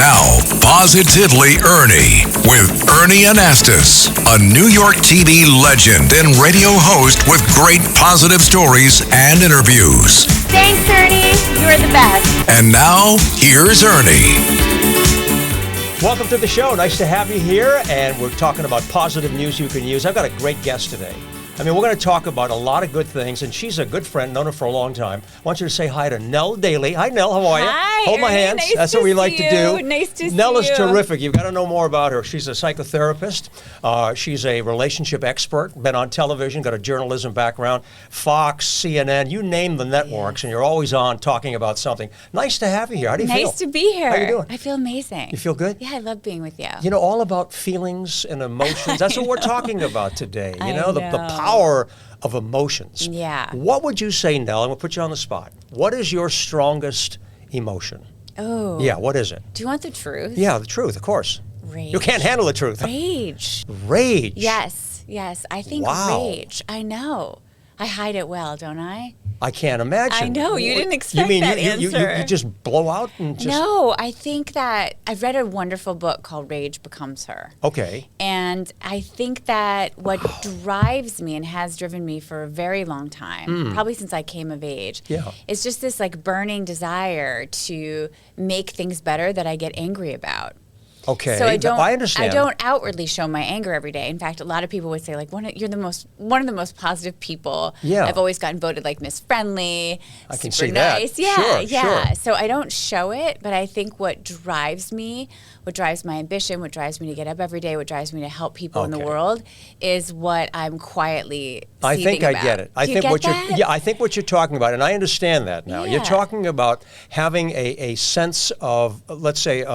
Now, Positively Ernie with Ernie Anastas, a New York TV legend and radio host with great positive stories and interviews. Thanks, Ernie. You're the best. And now, here's Ernie. Welcome to the show. Nice to have you here. And we're talking about positive news you can use. I've got a great guest today. I mean, we're going to talk about a lot of good things, and she's a good friend, known her for a long time. I want you to say hi to Nell Daly. Hi, Nell. How are you? Hi, Hold my Ernie. hands. Nice That's to what we see like to you. do. Nice to Nell see is you. terrific. You've got to know more about her. She's a psychotherapist. She's a relationship expert, been on television, got a journalism background, Fox, CNN, you name the networks, and you're always on talking about something. Nice to have you here. How do you feel? Nice to be here. How you doing? I feel amazing. You feel good? Yeah, I love being with you. You know, all about feelings and emotions. That's what we're talking about today. You I know, the power of emotions. Yeah. What would you say, Nell? I'm going to put you on the spot. What is your strongest emotion? Oh. Yeah, what is it? Do you want the truth? Yeah, the truth, of course. Rage. You can't handle the truth. Rage. Rage. Yes. I think Wow. rage. I know. I hide it well, don't I? I can't imagine. I know. You didn't expect you mean that you answer. just blow out and just... No, I think that I've read a wonderful book called Rage Becomes Her. Okay. And I think that what drives me and has driven me for a very long time, probably since I came of age, is just this like burning desire to make things better that I get angry about. Okay, So I understand. I don't outwardly show my anger every day. In fact, a lot of people would say, like, you're one of the most positive people. Yeah. I've always gotten voted like Miss Friendly. I can super see that. nice. Yeah, Sure. So I don't show it, but I think what drives me, what drives my ambition, what drives me to get up every day, what drives me to help people in the Okay. world, is what I'm quietly I think seething I about. get it. I Do think you what get that? I think what you're talking about, and I understand that now. You're Yeah. talking about having a sense of, let's say,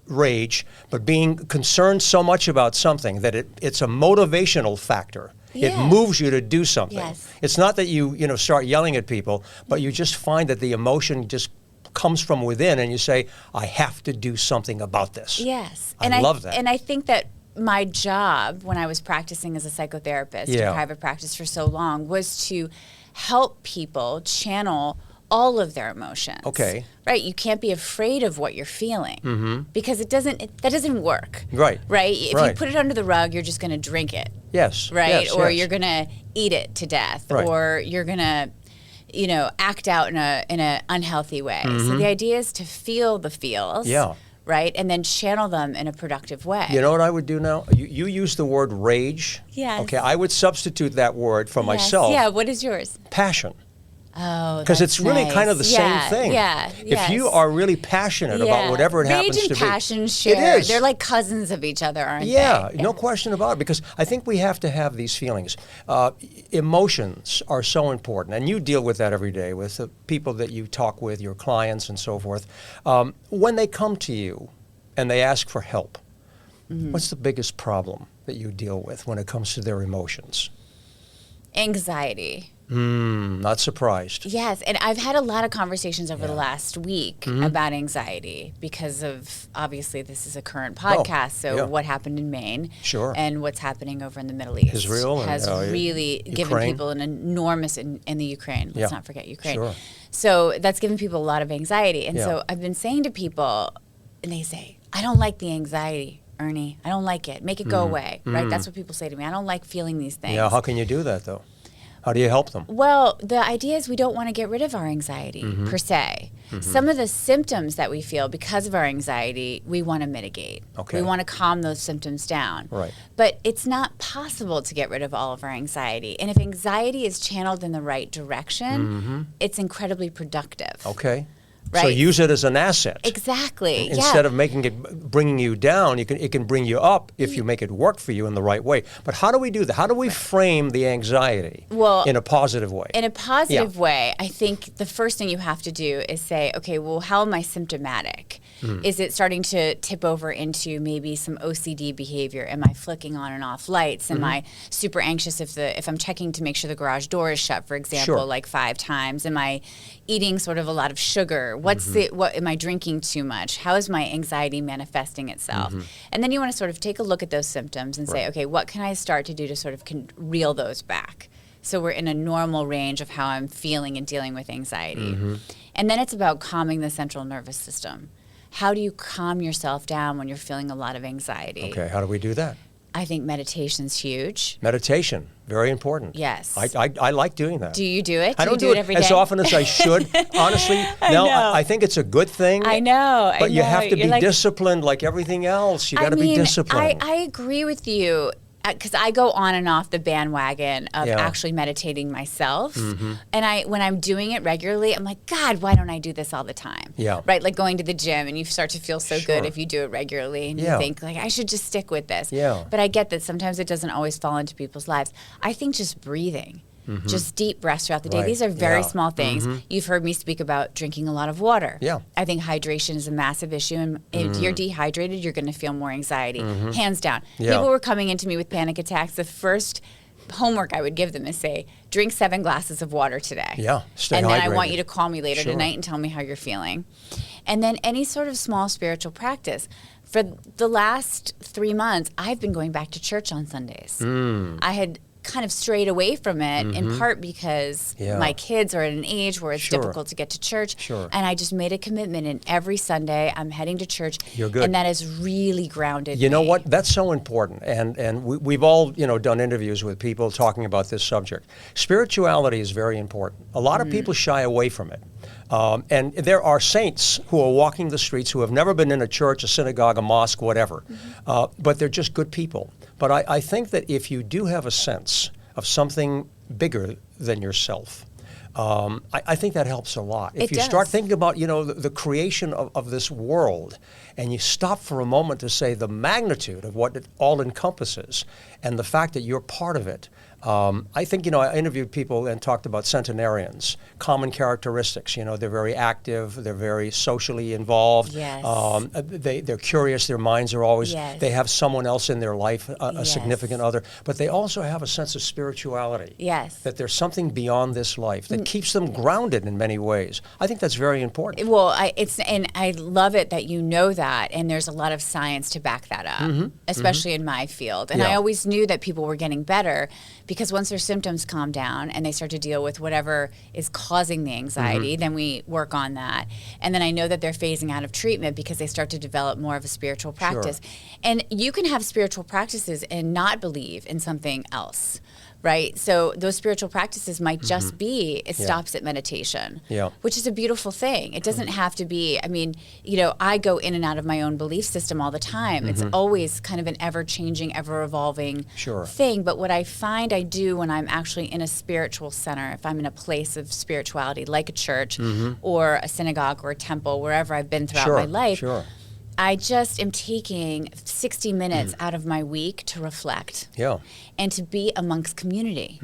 rage, but being concerned so much about something that it's a motivational factor. It Yeah. moves you to do something. Yes. It's not that you start yelling at people, but you just find that the emotion just comes from within, and you say, I have to do something about this. Yes. I love that. And I think that my job when I was practicing as a psychotherapist in private practice for so long was to help people channel all of their emotions. Okay. Right? You can't be afraid of what you're feeling because that doesn't work. Right. Right? If you Right. put it under the rug, you're just going to drink it. Yes. Right? Yes, Or yes. you're going to eat it to death. Right. Or you're going to act out in a unhealthy way. So the idea is to feel the feels. Yeah. Right? And then channel them in a productive way. You know what I would do now? You use the word rage. Yes. Okay, I would substitute that word for Yes. myself. Yeah, what is yours? Passion. Oh, Because it's really kind of the same thing. Yeah, If you are really passionate about whatever it happens Rage to and be. passion share. It is. They're like cousins of each other, aren't Yeah, they? no question about it. Because I think we have to have these feelings. Emotions are so important, and you deal with that every day with the people that you talk with, your clients and so forth. When they come to you and they ask for help, what's the biggest problem that you deal with when it comes to their emotions? Anxiety. Not surprised. Yes, and I've had a lot of conversations over the last week Mm-hmm. about anxiety because of, obviously, this is a current podcast, so what happened in Maine Sure. and what's happening over in the Middle East Israel and, has really given Ukraine. people an enormous, in the Ukraine, let's not forget Ukraine. Sure. So that's given people a lot of anxiety. And so I've been saying to people, and they say, I don't like the anxiety, Ernie. I don't like it. Make it go away, right? That's what people say to me. I don't like feeling these things. Yeah, how can you do that, though? How do you help them? Well, the idea is we don't want to get rid of our anxiety per se. Some of the symptoms that we feel because of our anxiety, we want to mitigate. Okay. We want to calm those symptoms down. Right. But it's not possible to get rid of all of our anxiety. And if anxiety is channeled in the right direction, it's incredibly productive. Okay. Right. So use it as an asset. Exactly. Instead of bringing you down, it can bring you up if you make it work for you in the right way. But how do we do that? How do we frame the anxiety in a positive way? In a positive way, I think the first thing you have to do is say, okay, well, how am I symptomatic? Is it starting to tip over into maybe some OCD behavior? Am I flicking on and off lights? Am I super anxious if I'm checking to make sure the garage door is shut, for example, like 5 times? Am I eating sort of a lot of sugar? What am I drinking too much? How is my anxiety manifesting itself? And then you want to sort of take a look at those symptoms and say, okay, what can I start to do to sort of reel those back? So we're in a normal range of how I'm feeling and dealing with anxiety. And then it's about calming the central nervous system. how do you calm yourself down when you're feeling a lot of anxiety? Okay, how do we do that? I think meditation's huge. Meditation, very important. Yes. I like doing that. Do you do it? I don't do it every day? as often as I should, honestly. I think it's a good thing. I know. But you have to be You're disciplined like everything else. You got to be disciplined. I agree with you. Because I go on and off the bandwagon of actually meditating myself. And when I'm doing it regularly, I'm like, God, why don't I do this all the time? Yeah. Right? Like going to the gym, and you start to feel so good if you do it regularly, and you think, like, I should just stick with this. Yeah. But I get that sometimes it doesn't always fall into people's lives. I think just breathing. Just deep breaths throughout the day. Right. These are very small things. You've heard me speak about drinking a lot of water. Yeah. I think hydration is a massive issue. And if you're dehydrated, you're going to feel more anxiety. Hands down. Yeah. People were coming into me with panic attacks. The first homework I would give them is say, drink 7 glasses of water today. Yeah, stay And then hydrated. I want you to call me later Sure. tonight and tell me how you're feeling. And then any sort of small spiritual practice. For the last 3 months, I've been going back to church on Sundays. I had kind of strayed away from it in part because my kids are at an age where it's difficult to get to church. Sure. And I just made a commitment, and every Sunday I'm heading to church. You're good. And that has really grounded me. You know what? That's so important. And we've all, done interviews with people talking about this subject. Spirituality is very important. A lot of people shy away from it. And there are saints who are walking the streets who have never been in a church, a synagogue, a mosque, whatever. But they're just good people. But I think that if you do have a sense of something bigger than yourself, I think that helps a lot. If you start thinking about, the creation of this world, and you stop for a moment to say the magnitude of what it all encompasses and the fact that you're part of it, I think, I interviewed people and talked about centenarians, common characteristics. They're very active, they're very socially involved. Yes. They're curious, their minds are always, they have someone else in their life, a significant other, but they also have a sense of spirituality. Yes. That there's something beyond this life that keeps them grounded in many ways. I think that's very important. Well, I love it that you know that, and there's a lot of science to back that up, especially in my field. And I always knew that people were getting better because once their symptoms calm down and they start to deal with whatever is causing the anxiety, then we work on that. And then I know that they're phasing out of treatment because they start to develop more of a spiritual practice. And you can have spiritual practices and not believe in something else. Right? So those spiritual practices might just be, it stops at meditation, which is a beautiful thing. It doesn't have to be, I go in and out of my own belief system all the time. It's always kind of an ever-changing, ever-evolving thing. But what I find I do when I'm actually in a spiritual center, if I'm in a place of spirituality, like a church or a synagogue or a temple, wherever I've been throughout my life, I just am taking 60 minutes out of my week to reflect and to be amongst community.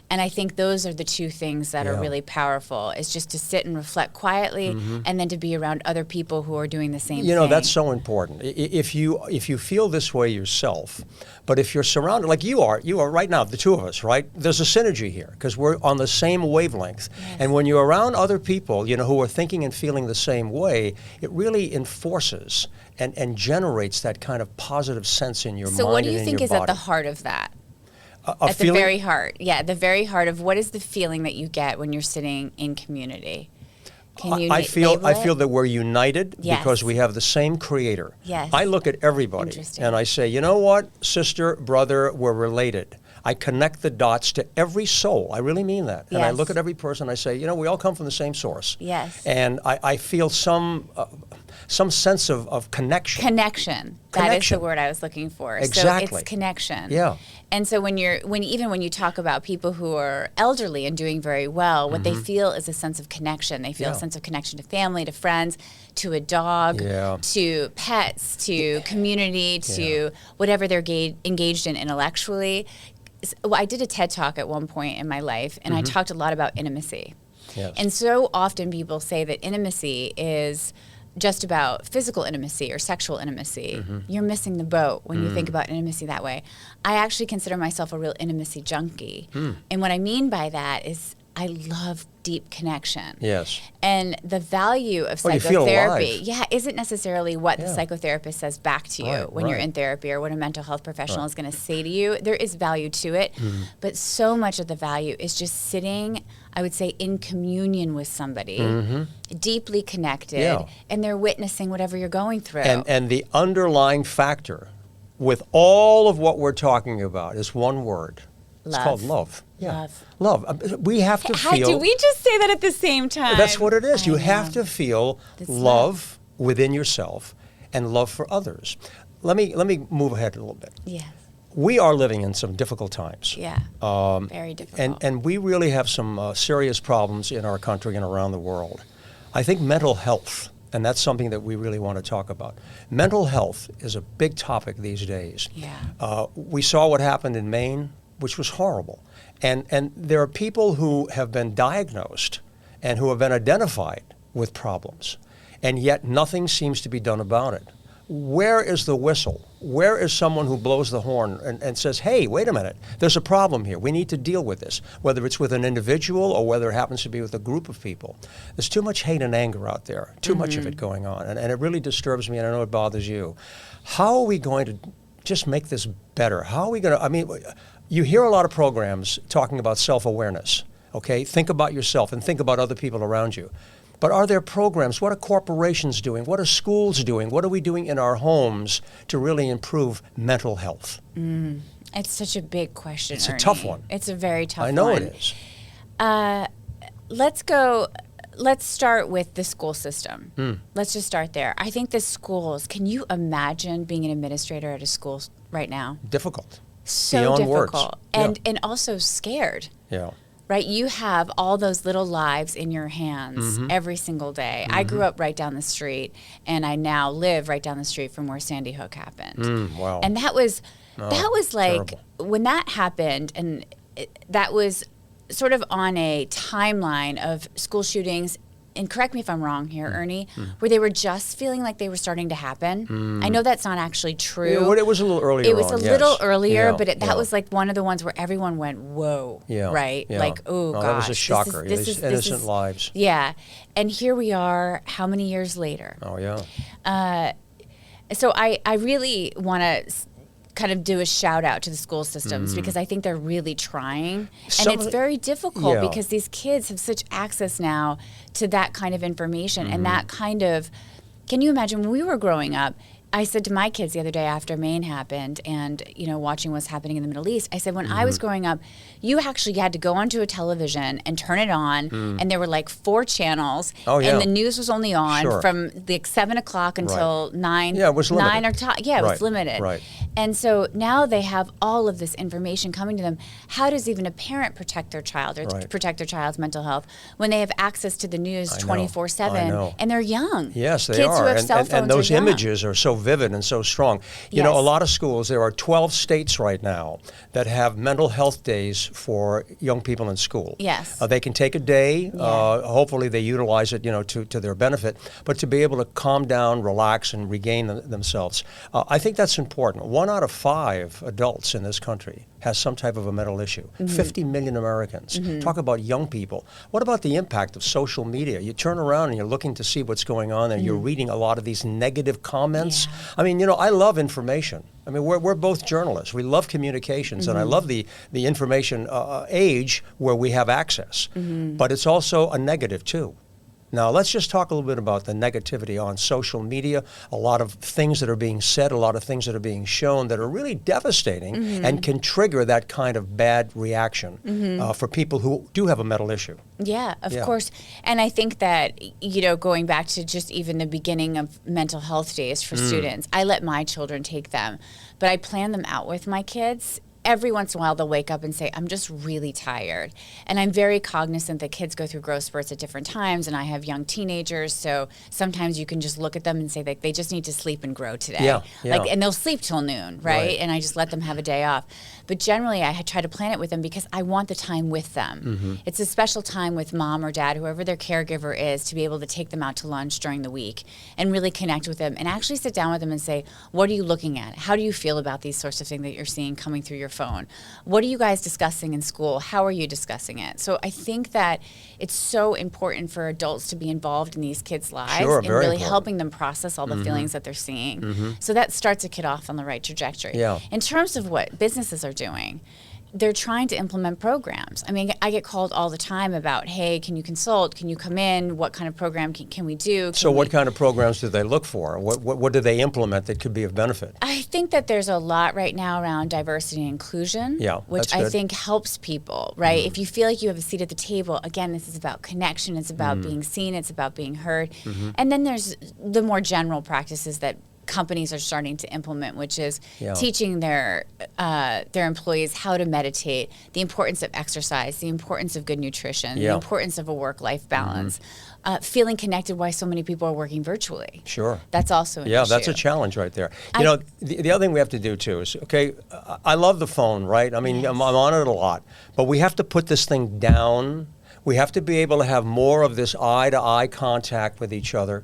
And I think those are the two things that are really powerful, is just to sit and reflect quietly and then to be around other people who are doing the same thing. That's so important. If you feel this way yourself, but if you're surrounded, like you are right now, the two of us, right? There's a synergy here because we're on the same wavelength. And when you're around other people, who are thinking and feeling the same way, it really enforces and generates that kind of positive sense in your mind and in your body. So what do you think is at the heart of that? At the very heart. Yeah, the very heart of what is the feeling that you get when you're sitting in community? Can you I feel that we're united because we have the same creator. Yes. I look at everybody and I say, you know what, sister, brother, we're related. I connect the dots to every soul. I really mean that. And I look at every person and I say, we all come from the same source. Yes. And I feel some sense of connection. Connection. That is the word I was looking for. Exactly. So it's connection. Yeah. And so when you talk about people who are elderly and doing very well, what they feel is a sense of connection. They feel a sense of connection to family, to friends, to a dog, to pets, to community, to whatever they're engaged in intellectually. Well, I did a TED Talk at one point in my life, and I talked a lot about intimacy. Yes. And so often people say that intimacy is just about physical intimacy or sexual intimacy. You're missing the boat when you think about intimacy that way. I actually consider myself a real intimacy junkie. And what I mean by that is I love deep connection. Yes. And the value of Well, you feel psychotherapy, alive. isn't necessarily what the Yeah. psychotherapist says back to you Right, when you're right. in therapy, or what a mental health professional Right. is going to say to you. There is value to it, but so much of the value is just sitting, I would say, in communion with somebody, deeply connected, Yeah. and they're witnessing whatever you're going through. And the underlying factor with all of what we're talking about is one word. It's Love. called love. Love. Love. We have to How feel. did we just say that at the same time? That's what it is. I You know. have to feel That's love within yourself and love for others. Let me move ahead a little bit. Yes. We are living in some difficult times. Yeah. Very difficult. And we really have some serious problems in our country and around the world. I think mental health, and that's something that we really want to talk about. Mental health is a big topic these days. Yeah. We saw what happened in Maine, which was horrible. And there are people who have been diagnosed and who have been identified with problems, and yet nothing seems to be done about it. Where is the whistle? Where is someone who blows the horn and says, hey, wait a minute, there's a problem here. We need to deal with this, whether it's with an individual or whether it happens to be with a group of people. There's too much hate and anger out there, too much of it going on, and it really disturbs me, and I know it bothers you. How are we going to just make this better? How are we going to, I mean, you hear a lot of programs talking about self-awareness, okay? Think about yourself and think about other people around you. But are there programs? What are corporations doing? What are schools doing? What are we doing in our homes to really improve mental health? It's such a big question, It's a Ernie. tough one. It's a very tough one. I know it is. Let's start with the school system. Let's just start there. I think the schools, can you imagine being an administrator at a school right now? Difficult. So Beyond words. difficult. Yeah. And also scared. Yeah. Right? You have all those little lives in your hands every single day. I grew up right down the street, and I now live right down the street from where Sandy Hook happened. Wow. And that was like, terrible. when that happened, and that was sort of on a timeline of school shootings, and correct me if I'm wrong here, Ernie, where they were just feeling like they were starting to happen. I know that's not actually true. Yeah, well, it was a little earlier. It was a on, little yes. earlier, Yeah, but that yeah. was like one of the ones where everyone went, whoa, Yeah, right? yeah. Like, oh, No, gosh. that was a shocker. These innocent lives. Yeah. And here we are, how many years later? Oh, yeah. So I really want to kind of do a shout out to the school systems because I think they're really trying. Some And of it's the- very difficult Yeah. because these kids have such access now to that kind of information and that kind of, can you imagine when we were growing up, I said to my kids the other day after Maine happened and, you know, watching what's happening in the Middle East, I said, when I was growing up, you actually had to go onto a television and turn it on, and there were like 4 channels, Oh, yeah. and the news was only on Sure. from like 7 o'clock until 9. Yeah, it was limited. 9 or it was Right, limited. right. And so now they have all of this information coming to them. How does even a parent protect their child or Right. protect their child's mental health when they have access to the news I know. 24/7 I know. and they're young? Yes, they Kids are. who have cell phones and those are young. images are so vivid and so strong. You know, a Yes. lot of schools, there are 12 states right now that have mental health days for young people in school. Yes. They can take a day. Yeah. Hopefully they utilize it, you know, to their benefit, but to be able to calm down, relax, and regain themselves. I think that's important. 1 out of 5 adults in this country has some type of a mental issue. 50 million Americans. Talk about young people. What about the impact of social media? You turn around and you're looking to see what's going on, and you're reading a lot of these negative comments. Yeah. I mean, you know, I love information. I mean, we're both journalists. We love communications, and I love the information age where we have access. But it's also a negative, too. Now, let's just talk a little bit about the negativity on social media, a lot of things that are being said, a lot of things that are being shown that are really devastating and can trigger that kind of bad reaction for people who do have a mental issue. Yeah, of Yeah. course. And I think that, you know, going back to just even the beginning of mental health days for students, I let my children take them, but I plan them out with my kids. Every once in a while, they'll wake up and say, I'm just really tired. And I'm very cognizant that kids go through growth spurts at different times, and I have young teenagers, so sometimes you can just look at them and say, like, they just need to sleep and grow today. Yeah, yeah. Like, and they'll sleep till noon, right? And I just let them have a day off. But generally, I try to plan it with them because I want the time with them. It's a special time with mom or dad, whoever their caregiver is, to be able to take them out to lunch during the week and really connect with them and actually sit down with them and say, what are you looking at? How do you feel about these sorts of things that you're seeing coming through your smartphone? What are you guys discussing in school? How are you discussing it? So I think that it's so important for adults to be involved in these kids' lives and really important. helping them process all the feelings that they're seeing. So that starts a kid off on the right trajectory. Yeah. In terms of what businesses are doing, they're trying to implement programs. I mean, I get called all the time about, hey, can you consult? Can you come in? What kind of program can we do? So what kind of programs do they look for? What do they implement that could be of benefit? I think that there's a lot right now around diversity and inclusion, which I think helps people, right? If you feel like you have a seat at the table, again, this is about connection. It's about being seen. It's about being heard. And then there's the more general practices that companies are starting to implement, which is teaching their employees how to meditate, the importance of exercise, the importance of good nutrition, the importance of a work-life balance, feeling connected while so many people are working virtually. Sure. That's also an issue. That's a challenge right there. You know, the other thing we have to do too is, okay, I love the phone, right? I mean, I'm on it a lot, but we have to put this thing down. We have to be able to have more of this eye-to-eye contact with each other.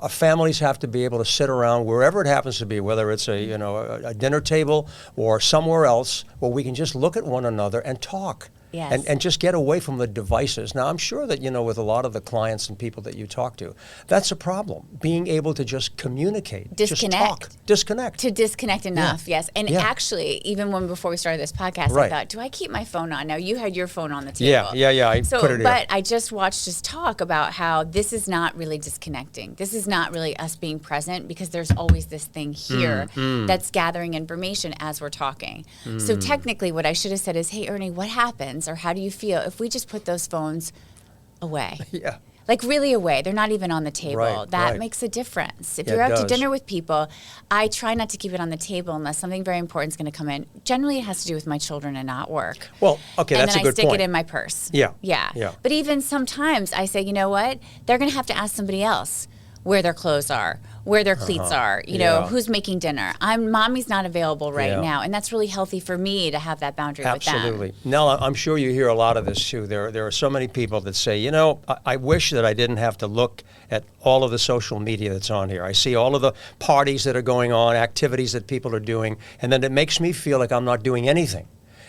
Families have to be able to sit around wherever it happens to be, whether it's a dinner table or somewhere else, where we can just look at one another and talk. And just get away from the devices. Now, I'm sure that, with a lot of the clients and people that you talk to, that's a problem, being able to just communicate. Disconnect. Just talk. Disconnect. To disconnect enough, yes. And actually, even before we started this podcast, I thought, do I keep my phone on? Now, you had your phone on the table. I put it But I just watched us talk about how this is not really disconnecting. This is not really us being present, because there's always this thing here that's gathering information as we're talking. So technically, what I should have said is, hey, Ernie, what happens? Or how do you feel if we just put those phones away? Like really away. They're not even on the table. That makes a difference. If you're out to dinner with people, I try not to keep it on the table unless something very important is going to come in. Generally, it has to do with my children and not work. Well, okay, that's a good point. And then I stick it in my purse. Yeah. But even sometimes I say, you know what? They're going to have to ask somebody else where their clothes are, where their cleats are, who's making dinner. Mommy's not available right now, and that's really healthy for me to have that boundary with them. Absolutely. Nella, I'm sure you hear a lot of this too. There are so many people that say, I wish that I didn't have to look at all of the social media that's on here. I see all of the parties that are going on, activities that people are doing, and then it makes me feel like I'm not doing anything.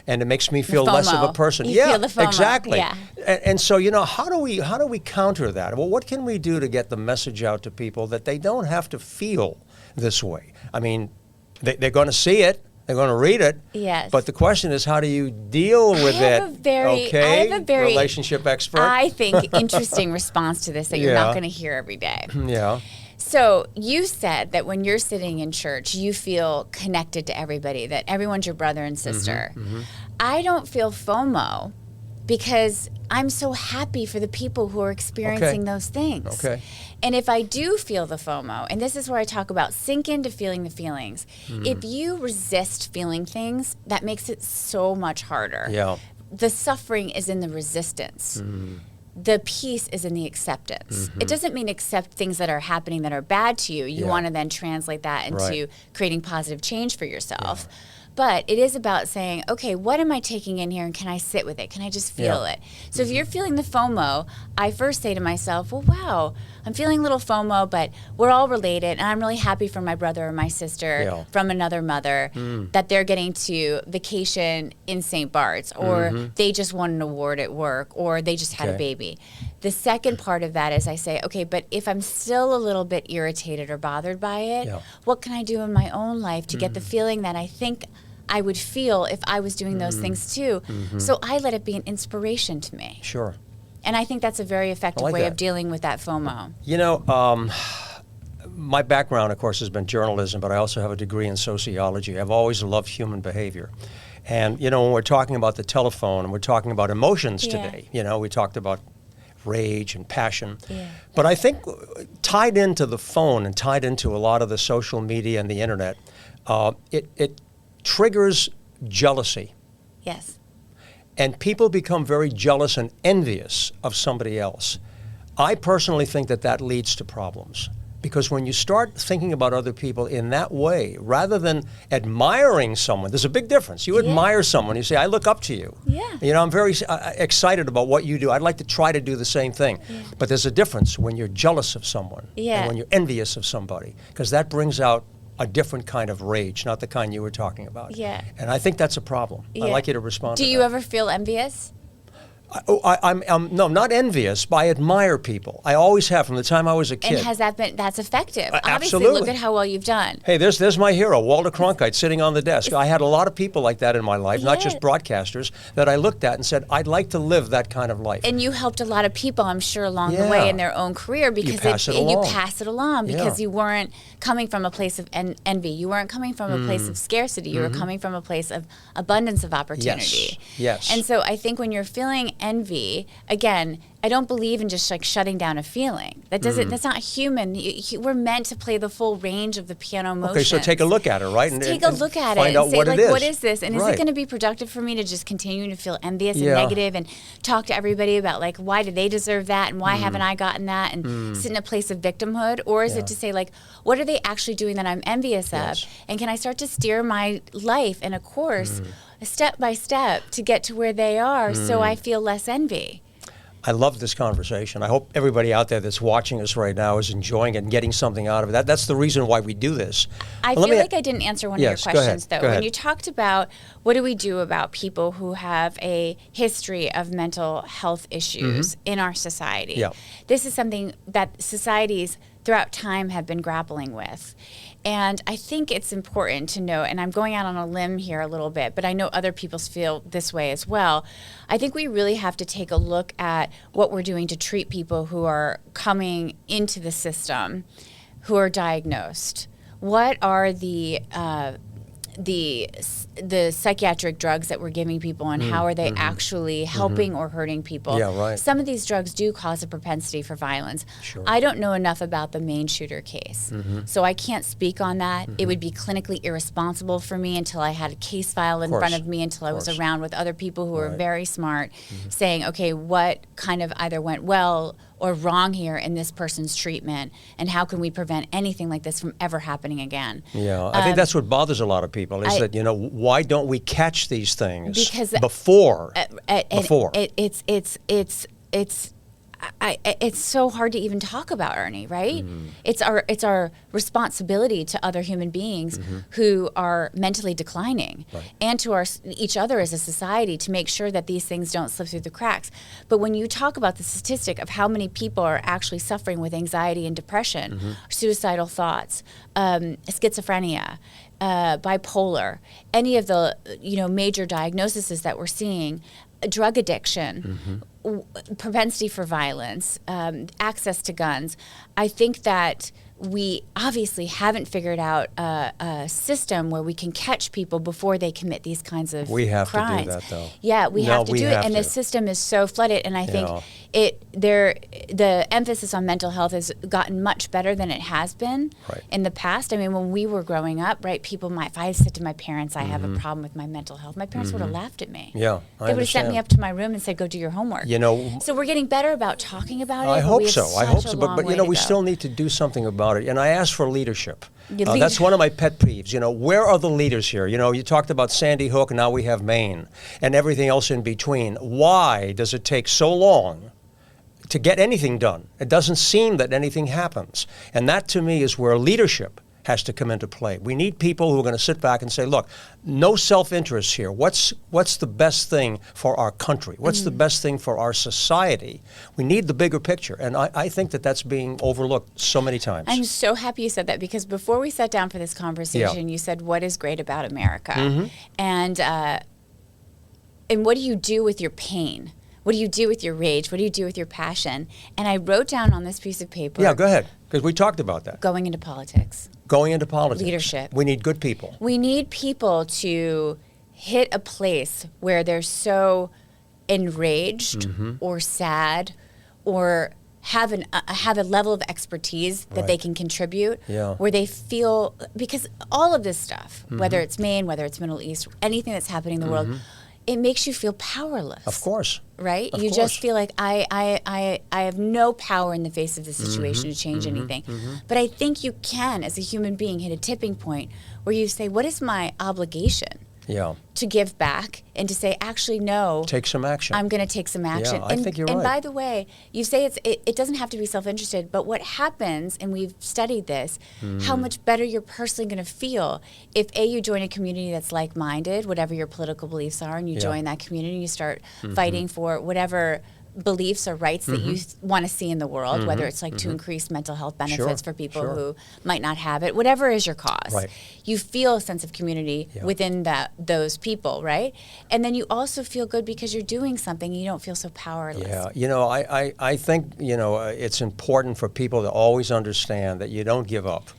And it makes me feel less of a person. You feel the FOMO. Exactly. And so, how do we counter that? Well, what can we do to get the message out to people that they don't have to feel this way? I mean, they're going to see it, they're going to read it. Yes. But the question is, how do you deal with it? I have a very relationship expert. I think interesting response to this that you're not going to hear every day. So you said that when you're sitting in church, you feel connected to everybody, that everyone's your brother and sister. I don't feel FOMO because I'm so happy for the people who are experiencing those things. And if I do feel the FOMO, and this is where I talk about sink into feeling the feelings, if you resist feeling things, that makes it so much harder. The suffering is in the resistance. The peace is in the acceptance. It doesn't mean accept things that are happening that are bad to you. You want to then translate that into creating positive change for yourself. But it is about saying, okay, what am I taking in here, and can I sit with it? Can I just feel it? So if you're feeling the FOMO, I first say to myself, well, wow, I'm feeling a little FOMO, but we're all related, and I'm really happy for my brother or my sister from another mother that they're getting to vacation in St. Bart's, or they just won an award at work, or they just had a baby. The second part of that is I say, okay, but if I'm still a little bit irritated or bothered by it, what can I do in my own life to get the feeling that I think I would feel if I was doing those things too? So I let it be an inspiration to me. Sure. And I think that's a very effective way of dealing with that FOMO. My background, of course, has been journalism, but I also have a degree in sociology. I've always loved human behavior. And, when we're talking about the telephone and we're talking about emotions today, we talked about rage and passion. But I think tied into the phone and tied into a lot of the social media and the internet, it triggers jealousy. Yes. And people become very jealous and envious of somebody else. I personally think that leads to problems. Because when you start thinking about other people in that way, rather than admiring someone, there's a big difference. You admire someone, you say, I look up to you. I'm very excited about what you do. I'd like to try to do the same thing. But there's a difference when you're jealous of someone and when you're envious of somebody, because that brings out a different kind of rage, not the kind you were talking about. Yeah. And I think that's a problem. Yeah. I'd like you to respond to that. Do you ever feel envious? I'm no, not envious, but I admire people. I always have from the time I was a kid. And has that been, that's effective? Obviously, absolutely. look at how well you've done. Hey, there's my hero, Walter Cronkite, sitting on the desk. I had a lot of people like that in my life, not just broadcasters, that I looked at and said, I'd like to live that kind of life. And you helped a lot of people, I'm sure, along the way in their own career because you pass it along because you weren't coming from a place of envy. You weren't coming from a place of scarcity. You were coming from a place of abundance of opportunity. Yes. And so I think when you're feeling envy, again, I don't believe in just like shutting down a feeling. That doesn't. That's not human. We're meant to play the full range of the piano motions. Okay, so take a look at it, right? And take a look at it and and say, what like, it is. what is this? And is it going to be productive for me to just continue to feel envious and negative and talk to everybody about like why do they deserve that and why haven't I gotten that and sit in a place of victimhood? Or is it to say like, what are they actually doing that I'm envious of? And can I start to steer my life in a course, step by step, to get to where they are so I feel less envy? I love this conversation. I hope everybody out there that's watching us right now is enjoying it and getting something out of it. That's the reason why we do this. I feel like I didn't answer one of your questions, though. Go ahead. When you talked about what do we do about people who have a history of mental health issues in our society, this is something that societies throughout time have been grappling with. And I think it's important to know, and I'm going out on a limb here a little bit, but I know other people feel this way as well. I think we really have to take a look at what we're doing to treat people who are coming into the system who are diagnosed. What are the psychiatric drugs that we're giving people and how are they actually helping or hurting people? Yeah, right. Some of these drugs do cause a propensity for violence. Sure. I don't know enough about the main shooter case, so I can't speak on that. It would be clinically irresponsible for me until I had a case file in front of me, until I was around with other people who are very smart, saying, okay, what kind of either went well or wrong here in this person's treatment, and how can we prevent anything like this from ever happening again? Yeah, I think that's what bothers a lot of people is that, why don't we catch these things because before? It's so hard to even talk about, Ernie, right? It's our responsibility to other human beings who are mentally declining and to each other as a society to make sure that these things don't slip through the cracks. But when you talk about the statistic of how many people are actually suffering with anxiety and depression, suicidal thoughts, schizophrenia, bipolar, any of the major diagnoses that we're seeing, drug addiction, propensity for violence, access to guns, I think that we obviously haven't figured out a system where we can catch people before they commit these kinds of crimes. We have to do that, though. Yeah, we have to do it, and the system is so flooded. And I think the emphasis on mental health has gotten much better than it has been in the past. I mean, when we were growing up, if I said to my parents, I have a problem with my mental health, my parents would have laughed at me. Yeah, they would have sent me up to my room and said, "Go do your homework." So we're getting better about talking about it. I hope so. But we go. still need to do something about it. And I ask for leadership. That's one of my pet peeves. Where are the leaders here? You talked about Sandy Hook, now we have Maine, and everything else in between. Why does it take so long to get anything done? It doesn't seem that anything happens. And that, to me, is where leadership has to come into play. We need people who are going to sit back and say, look, no self-interest here. What's the best thing for our country? What's the best thing for our society? We need the bigger picture. And I think that that's being overlooked so many times. I'm so happy you said that, because before we sat down for this conversation, you said, what is great about America? And what do you do with your pain? What do you do with your rage? What do you do with your passion? And I wrote down on this piece of paper. Yeah, go ahead, because we talked about that. Going into politics. Going into politics. Leadership. We need good people. We need people to hit a place where they're so enraged or sad or have a level of expertise that they can contribute, where they feel, because all of this stuff, whether it's Maine, whether it's Middle East, anything that's happening in the world, it makes you feel powerless. Of course. Right? You just feel like I have no power in the face of the situation to change anything. But I think you can, as a human being, hit a tipping point where you say, what is my obligation? Yeah. to give back and to say, actually, no. Take some action. I'm going to take some action. Yeah, I think you're and right. by the way, you say it doesn't have to be self-interested, but what happens, and we've studied this, how much better you're personally going to feel if you join a community that's like-minded, whatever your political beliefs are, and you join that community and you start fighting for whatever beliefs or rights that you want to see in the world, whether it's like to increase mental health benefits for people who might not have it, whatever is your cause. Right. You feel a sense of community within those people, right? And then you also feel good because you're doing something and you don't feel so powerless. Yeah, you know, I think, you know, it's important for people to always understand that you don't give up.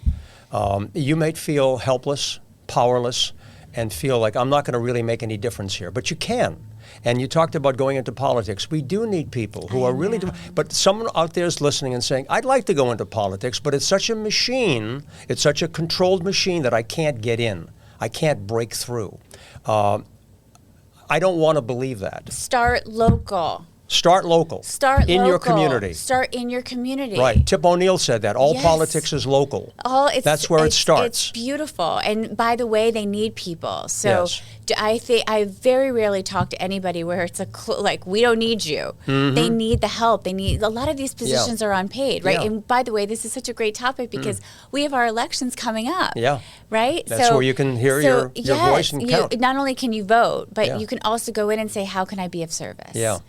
You may feel helpless, powerless, and feel like I'm not going to really make any difference here, but you can. And you talked about going into politics. We do need people who are really, but someone out there is listening and saying, I'd like to go into politics, but it's such a machine, it's such a controlled machine that I can't get in. I can't break through. I don't want to believe that. Start local. Start local. Start in local. your community. Start in your community. Right. Tip O'Neill said that. All Yes. politics is local. That's where it starts. It's beautiful. And by the way, they need people. So Yes. I very rarely talk to anybody where it's like, we don't need you. They need the help. They need, a lot of these positions are unpaid, right? Yeah. And by the way, this is such a great topic because we have our elections coming up. Yeah. Right? That's where you can hear your voice and count. Not only can you vote, but Yeah. you can also go in and say, how can I be of service? Yeah.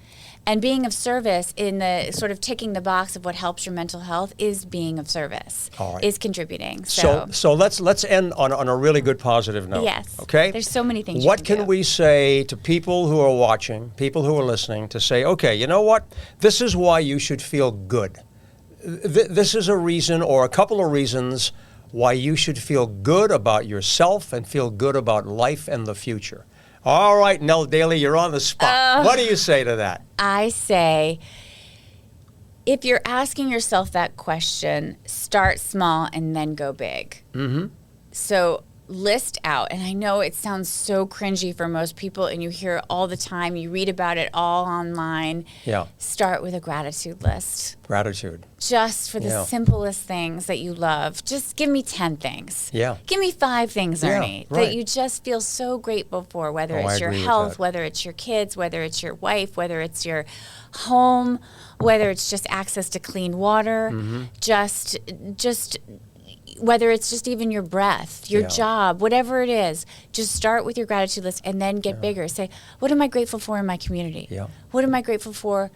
And being of service in the sort of ticking the box of what helps your mental health is being of service, All right. is contributing. So let's end on a really good positive note. Yes. Okay. There's so many things. What you can can do. we say to people who are watching, people who are listening, to say, okay, you know what? This is why you should feel good. This is a reason or a couple of reasons why you should feel good about yourself and feel good about life and the future. All right, Nell Daly, you're on the spot. What do you say to that? I say, if you're asking yourself that question, start small and then go big. So list out, and I know it sounds so cringy for most people, and you hear it all the time, you read about it all online. Yeah. Start with a gratitude list. Gratitude. Just for the simplest things that you love. Just give me 10 things. Yeah. Give me 5 things, Yeah, Ernie, right. that you just feel so grateful for, whether I it's your agree with health, that. whether it's your kids, whether it's your wife, whether it's your home, whether it's just access to clean water, just whether it's just even your breath, your job, whatever it is, just start with your gratitude list and then get bigger. Say, what am I grateful for in my community? Yeah. What am I grateful for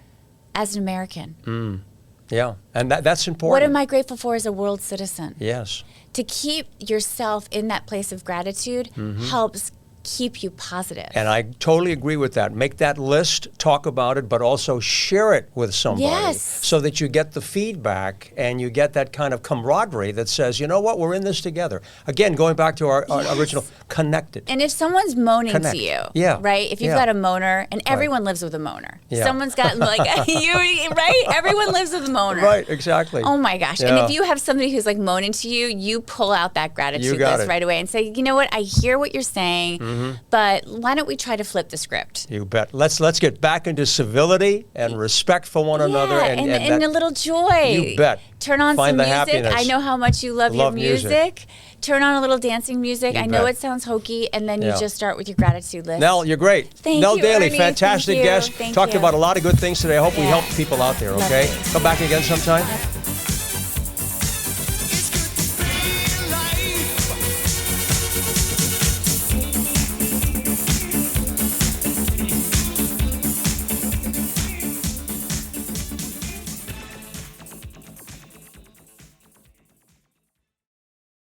as an American? Yeah, and that's important. What am I grateful for as a world citizen? Yes. To keep yourself in that place of gratitude helps keep you positive. And I totally agree with that. Make that list, talk about it, but also share it with somebody Yes. so that you get the feedback and you get that kind of camaraderie that says, you know what, we're in this together. Again, going back to our original, connected. And if someone's moaning Connect. to you, Yeah. right? If you've Yeah. got a moaner, and everyone lives with a moaner. Yeah. Someone's got like you, right? Everyone lives with a moaner. Right, exactly. Oh my gosh. Yeah. And if you have somebody who's like moaning to you, you pull out that gratitude got list it. right away and say, you know what, I hear what you're saying, but why don't we try to flip the script? You bet. Let's get back into civility and respect for one another. And that, a little joy. You bet. Turn on Find some the music. happiness. I know how much you love your Love music. music. Turn on a little dancing music. You I know bet. it sounds hokey, and then Yeah. you just start with your gratitude list. Nell, you're great. Thank Nell you, Daly, Ernie. fantastic Thank you. guest. Thank Talked you. about a lot of good things today. I hope we Yeah. helped people out there, okay? Lovely. Come back again sometime.